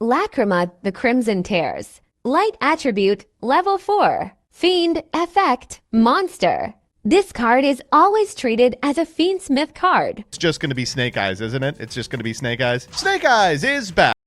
Lacrima the Crimson Tears. Light attribute, level 4. Fiend effect, monster. This card is always treated as a Fiendsmith card. It's just going to be Snake Eyes, isn't it? It's just going to be Snake Eyes. Snake Eyes is back.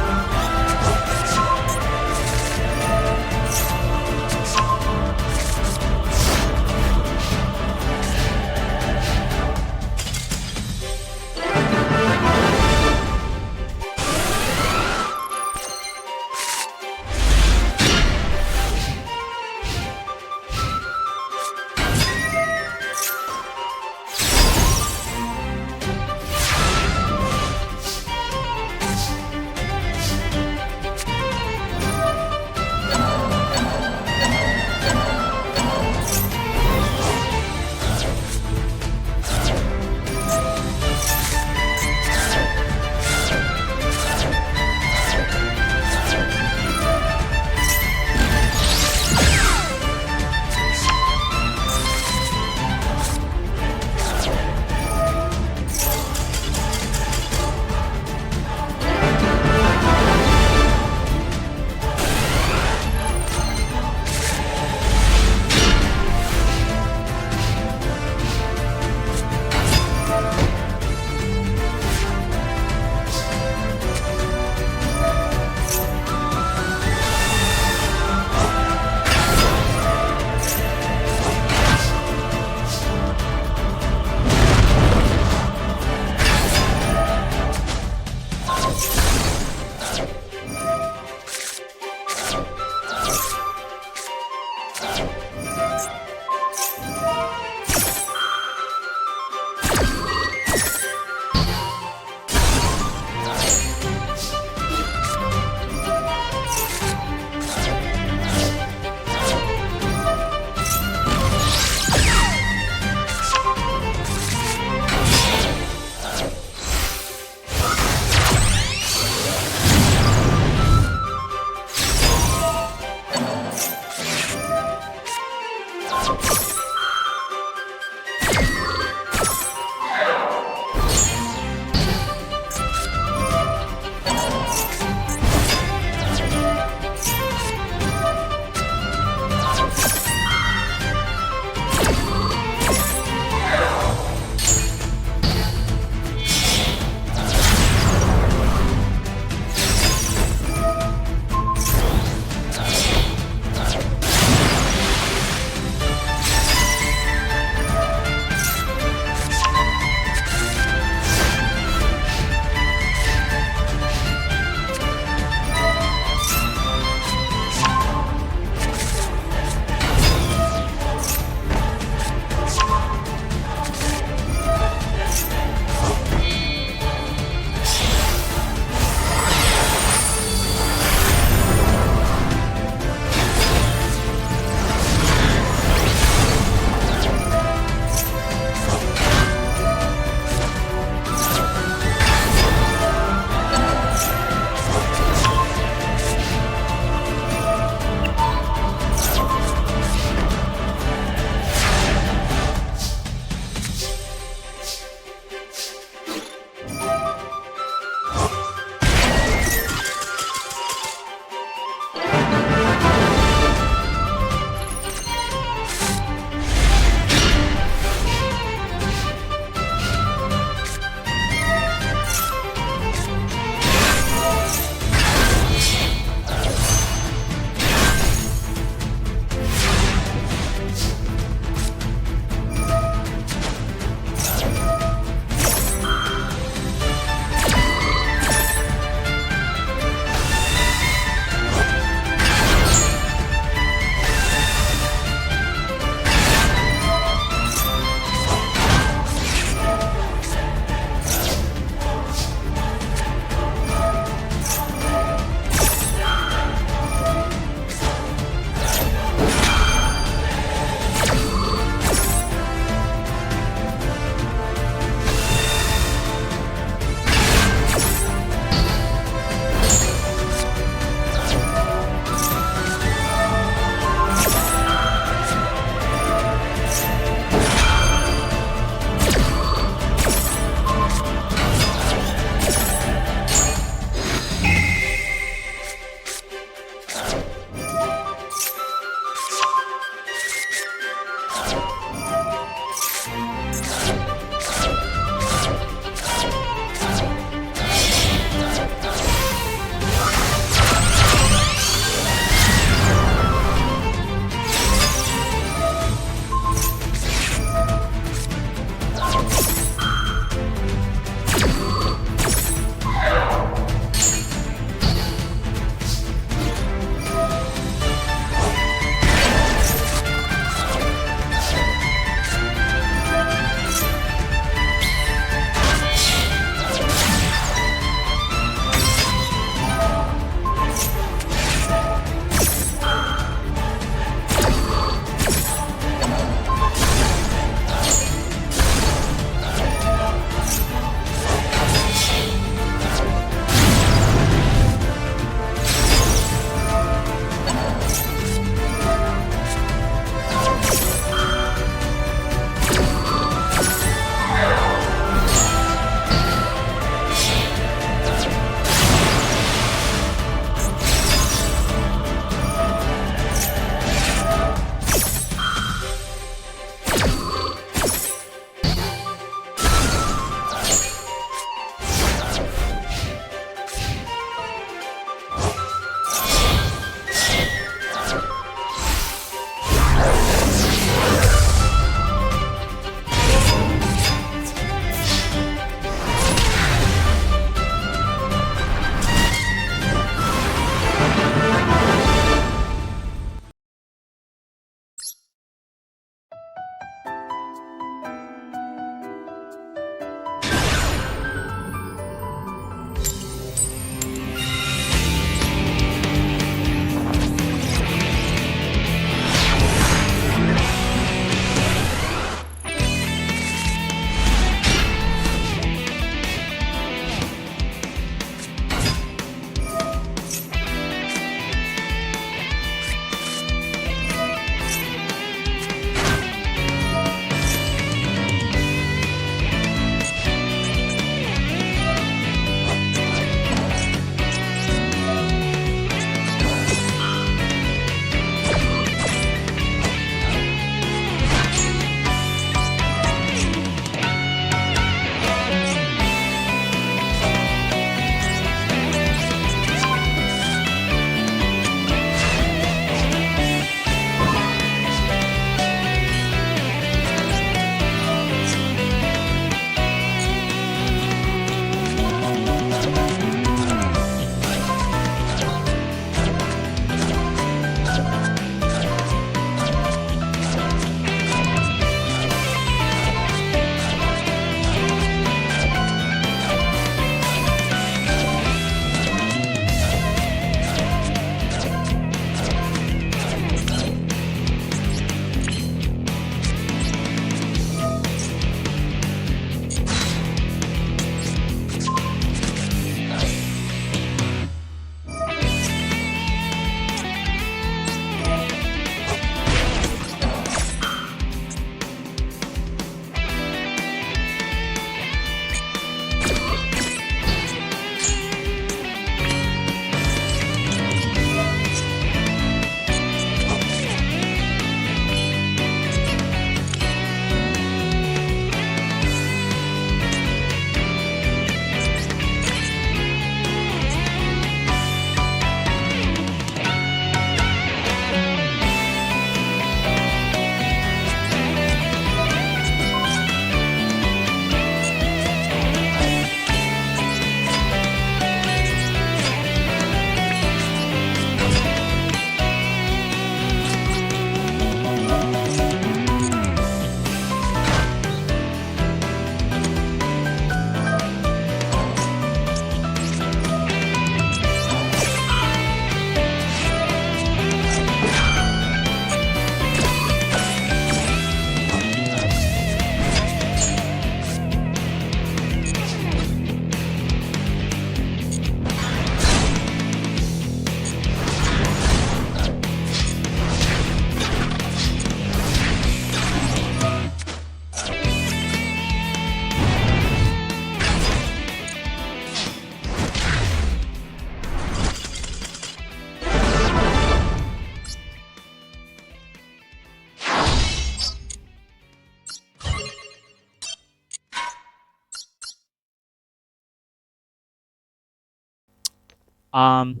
Um,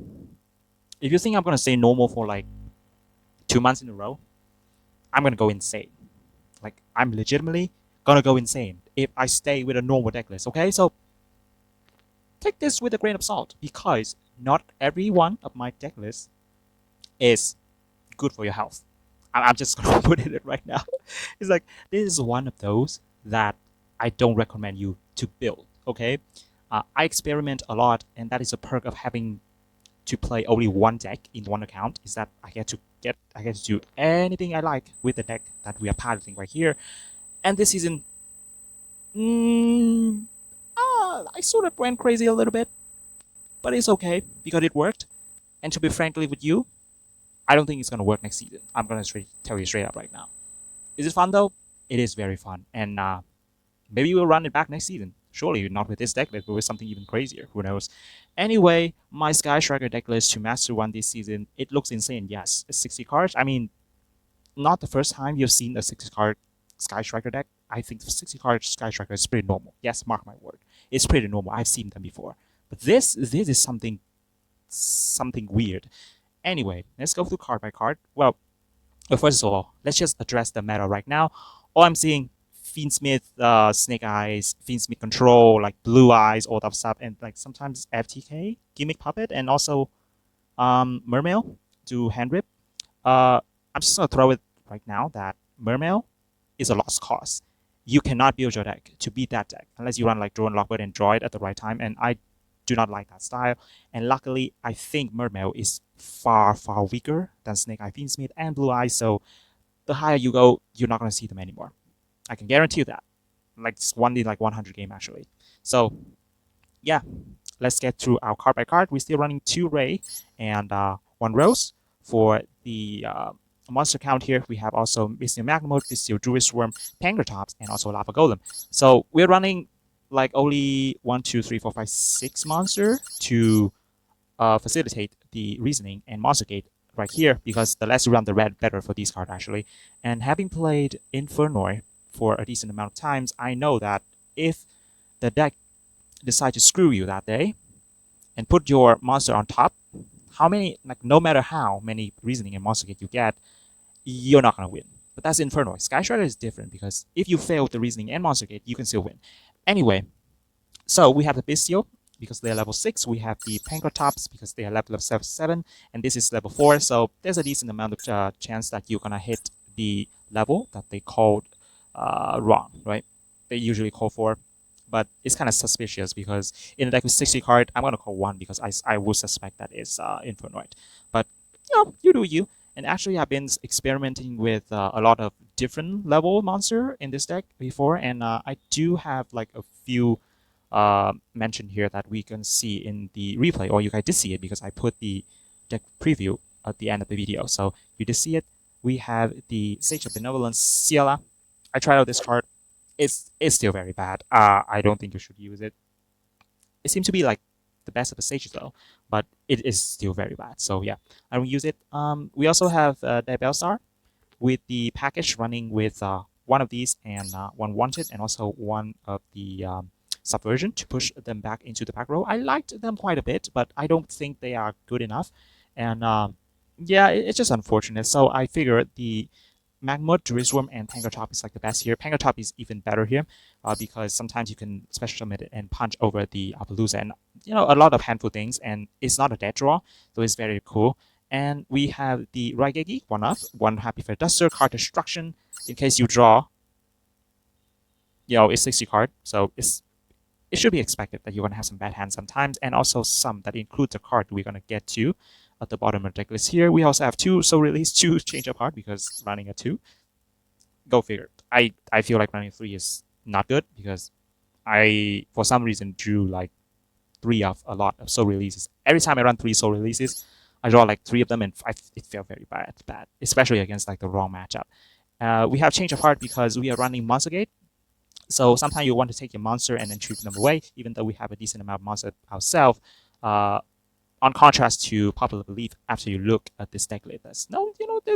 if you think I'm gonna stay normal for like 2 months in a row, I'm gonna go insane. Like I'm legitimately gonna go insane if I stay with a normal deck list. Okay, so take this with a grain of salt because not every one of my deck lists is good for your health. I'm just gonna put it right now. It's like this is one of those that I don't recommend you to build. Okay, I experiment a lot, and that is a perk of having to play only one deck in one account. Is that I get to do anything I like with the deck that we are piloting right here. And this season, I sort of went crazy a little bit, but it's okay because it worked. And to be frankly with you, I don't think it's gonna work next season. I'm gonna tell you straight up right now. Is it fun though? It is very fun, and maybe we'll run it back next season. Surely not with this deck list, but with something even crazier. Who knows? Anyway, my Sky Striker deck list to Master 1 this season, it looks insane. Yes, it's 60 cards. I mean, not the first time you've seen a 60 card Sky Striker deck. I think the 60 card Sky Striker is pretty normal. Yes, mark my word. It's pretty normal. I've seen them before. But this is something weird. Anyway, let's go through card by card. Well, first of all, let's just address the meta right now. All I'm seeing, Fiendsmith, Snake Eyes, Fiendsmith Control, like Blue Eyes, all that stuff, and like sometimes FTK, Gimmick Puppet, and also Mermail to hand rip. I'm just gonna throw it right now that Mermail is a lost cause. You cannot build your deck to beat that deck unless you run like Drone Lockbird and Droid at the right time, and I do not like that style. And luckily, I think Mermail is far weaker than Snake Eye, Fiendsmith, and Blue Eyes. So the higher you go, you're not gonna see them anymore. I can guarantee you that. Like it's one in like 100 game actually. So yeah, let's get through our card by card. We're still running 2 Ray and 1 Rose. For the monster count here, we have also Bystial Magnemode, Bystial Druid Swarm, Pankratops, and also Lava Golem. So we're running like only 1, 2, 3, 4, 5, 6 monster to facilitate the reasoning and monster gate right here, because the less you run, the red better for these cards actually. And having played Infernoid for a decent amount of times, I know that if the deck decide to screw you that day and put your monster on top, how many, like no matter how many reasoning and monster gate you get, you're not gonna win. But that's Infernoid. Sky Strider is different because if you fail the reasoning and monster gate, you can still win. Anyway, so we have the Bystial because they're level 6. We have the Pankratops because they are level 7, and this is level 4. So there's a decent amount of chance that you're gonna hit the level that they called wrong, right? They usually call 4, but it's kind of suspicious because in a deck with 60 card, I'm gonna call 1 because I would suspect that it's Infernoid. But you do you. And actually, I've been experimenting with a lot of different level monster in this deck before, and I do have like a few mentioned here that we can see in the replay, or you guys did see it because I put the deck preview at the end of the video. So you did see it. We have the Sage of Benevolence, Ciela. I tried out this card. It's still very bad. I don't think you should use it. It seems to be like the best of the Sages though, but it is still very bad. So yeah, I don't use it. We also have the Bellstar with the package running with one of these and one Wanted, and also one of the Subversion to push them back into the back row. I liked them quite a bit, but I don't think they are good enough. And yeah, it's just unfortunate. So I figured the Magnemode, Druid Swarm, and Pankratops is like the best here. Pankratops is even better here because sometimes you can special summon it and punch over the Appaloosa and a lot of handful things, and it's not a dead draw, so it's very cool. And we have the Raigeki, one Happy Fair Duster, card destruction. In case you draw, it's 60 card, so it should be expected that you're gonna have some bad hands sometimes, and also some that include the card we're gonna get to at the bottom of the decklist here. We also have 2 Soul Release, 2 Change of Heart because running a 2. Go figure. I feel like running 3 is not good because I, for some reason, drew like 3 of a lot of Soul Releases. Every time I run 3 Soul Releases, I draw like 3 of them, and it felt very bad, especially against like the wrong matchup. We have Change of Heart because we are running Monster Gate. So sometimes you want to take your monster and then shoot them away, even though we have a decent amount of monster ourselves. On contrast to popular belief, after you look at this deck list, there's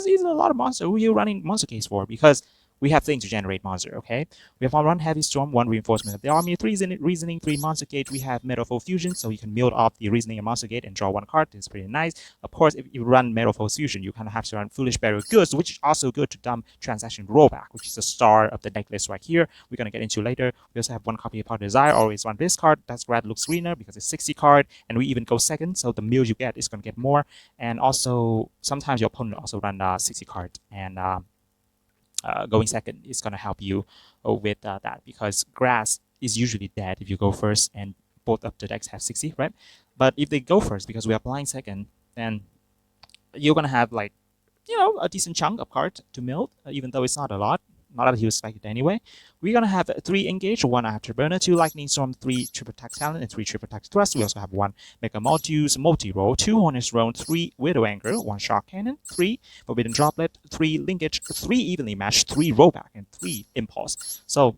a lot of monster. Who are you running monster case for? Because we have things to generate monster, okay? We have one heavy storm, one reinforcement of the army, three reasoning, three monster gate. We have metal foe fusion, so you can mill off the reasoning and monster gate and draw one card. It's pretty nice. Of course, if you run metal foe fusion, you kind of have to run foolish burial goods, which is also good to dump transaction rollback, which is the star of the deck list right here. We're gonna get into later. We also have one copy of Power Desire, always run this card. That's red looks greener because it's 60 card, and we even go second, so the mill you get is gonna get more. And also sometimes your opponent also run 60 card, and going second is going to help you with that, because grass is usually dead if you go first and both of the decks have 60, right? But if they go first because we are blind second, then you're going to have like, a decent chunk of card to mill, even though it's not a lot. Not that he was expected anyway. We're going to have 3 engage, 1 afterburner, 2 lightning storm, 3 triple attack talent, and 3 triple attack thrust. We also have 1 mega multi-use multi-roll, 2 hornets roll, 3 widow anchor, 1 shock cannon, 3 forbidden droplet, 3 linkage, 3 evenly matched, 3 rollback, and 3 impulse. So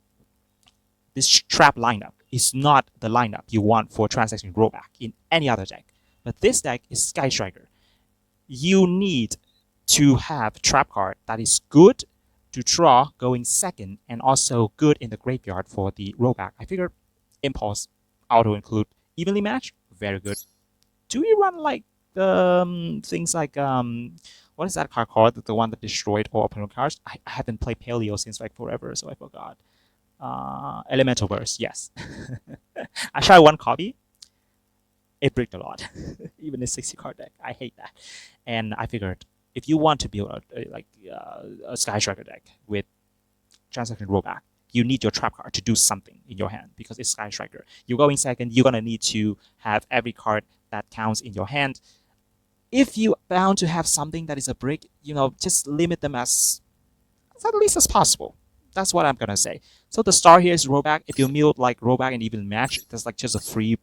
this trap lineup is not the lineup you want for transaction rollback in any other deck. But this deck is Sky Striker. You need to have trap card that is good to draw going second, and also good in the graveyard for the rollback. I figured impulse auto include evenly match, very good. Do we run like things like what is that card called, the one that destroyed all opponent cards? I haven't played Paleo since like forever, so I forgot. Elemental Burst, yes. I tried one copy, it bricked a lot. Even a 60 card deck, I hate that. And I figured, if you want to build a Sky Striker deck with transaction rollback, you need your trap card to do something in your hand, because it's Sky Striker. You're going second, you're going to need to have every card that counts in your hand. If you're bound to have something that is a brick, just limit them as at least as possible. That's what I'm going to say. So the star here is rollback. If you mill like rollback and even match, that's like just a free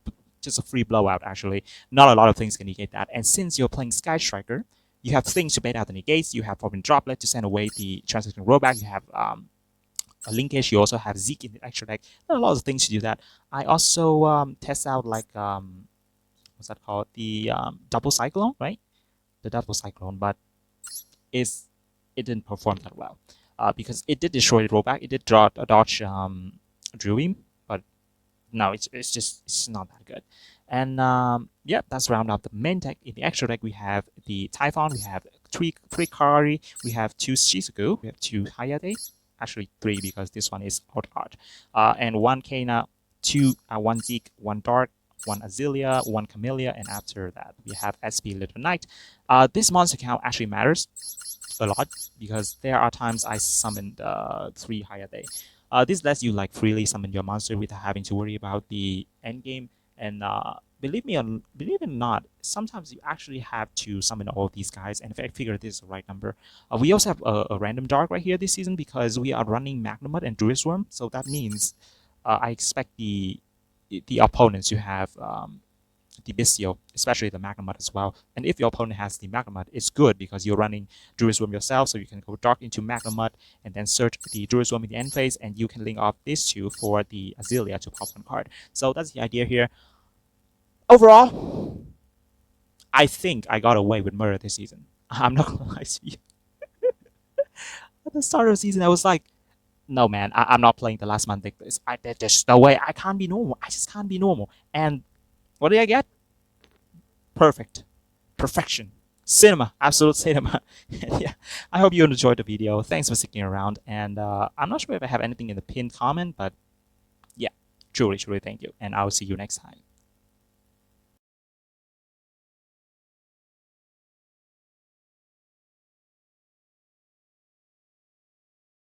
blowout, actually. Not a lot of things can negate that. And since you're playing Sky Striker, you have things to bait out the negates. You have forbidden droplet to send away the transaction rollback. You have a linkage. You also have Zeke in the extra deck. There are a lot of things to do that. I also test out like what's that called? The double cyclone, right? The double cyclone, but it didn't perform that well because it did destroy the rollback. It did dodge Dream, but no, it's not that good. And yeah, that's round up the main deck. In the extra deck, we have the Typhon, we have three Kari, we have 2 Shizuku, we have 2 Hayate, actually 3 because this one is out art, and 1 Kana, 1 Zeke, 1 Dark, 1 Azalea, 1 Camellia, and after that we have SP Little Knight. This monster count actually matters a lot because there are times I summoned 3 Hayate. This lets you like freely summon your monster without having to worry about the end game. And believe it or not, sometimes you actually have to summon all of these guys, and I figure this is the right number. We also have a random dark right here this season because we are running Magnemud and Druid's Worm, so that means I expect the opponents to have the Bystial, especially the Magnemud as well. And if your opponent has the Magnemud, it's good because you're running Druid's Worm yourself, so you can go dark into Magnemud and then search the Druid's Worm in the end phase, and you can link off these 2 for the Azalea to pop 1 card. So that's the idea here. Overall, I think I got away with murder this season. I'm not gonna lie to you. At the start of the season, I was like, no man, I'm not playing the last month like this. There's no way. I can't be normal. I just can't be normal. And what did I get? Perfection, cinema, absolute cinema. Yeah, I hope you enjoyed the video. Thanks for sticking around, and I'm not sure if I have anything in the pinned comment, but yeah, truly thank you, and I'll see you next time.